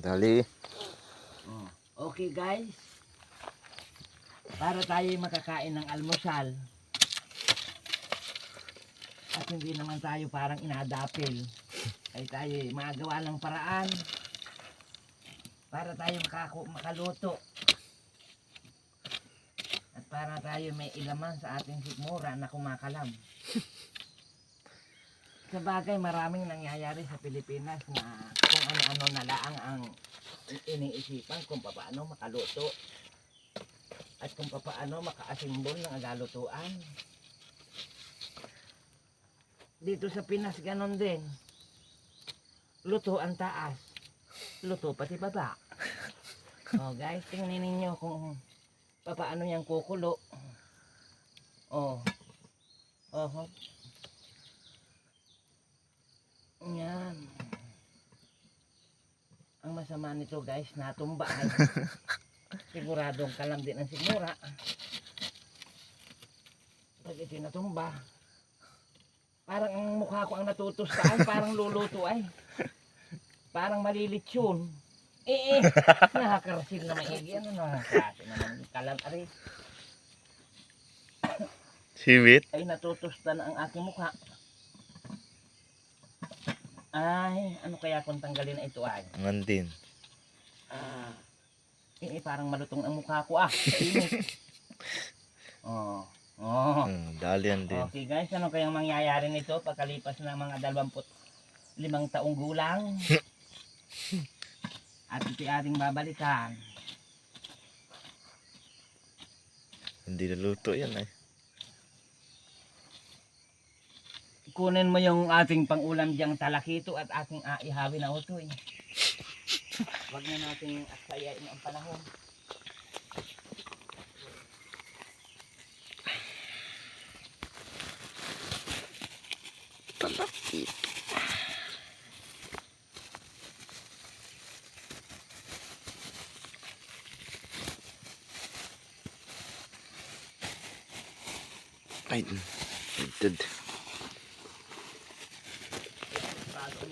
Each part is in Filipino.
Dali. Okay guys. Para tayo makakain ng almusal. At hindi naman tayo parang inadapil. Ay tayo magawa ng paraan. Para tayo makaluto. At para tayo may ilaman sa ating sikmura na kumakalam. Sa bagay, maraming nangyayari sa Pilipinas na kung ano-ano na laang ang iniisipan kung paano makaluto. At kung paano makaasimbol ng agalutuan. Dito sa Pinas, ganon din. Luto ang taas. Luto pati baba. Oh guys, tingnan ninyo kung paano yung kukulo. Oh. Oh. Yan. Ang masama nito guys, natumba. Siguradong kalam din ang sigmura. Pag ito natumba, parang ang mukha ko ang natutustaan, parang luluto ay. Parang malilitsyon. Nakakarasil na maigi. Ano na, klase naman kalam ari. Siwit. Ay natutustan ang aking mukha. Ay, ano kaya kung tanggalin ito ay? Ngan din. Parang malutong ang mukha ko sa init. Dali yan din. Okay guys, ano kayang mangyayari nito pagkalipas ng mga 25 taong gulang? At ito ating babalikan. Hindi naluto yan ay. Kunin mo yung ating pangulam diyang talakito at ating ihawin na utoy. Wag na nating aksayain ang panahon. Talakito. Ay, dead. Okay.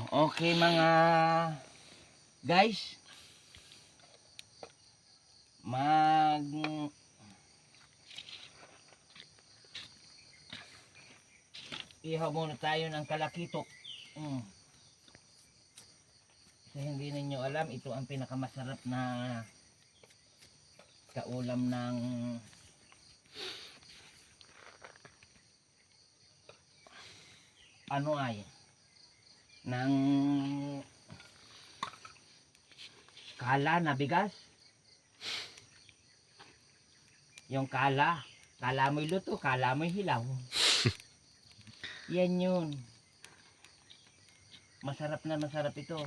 Okay mga guys. Ihaw muna tayo ng kalakito. Kasi hindi ninyo alam, ito ang pinakamasarap na kaulam ng ng kala na bigas. Yung kala mo'y luto, kala mo'y hilaw. Yan yun. Masarap na masarap ito.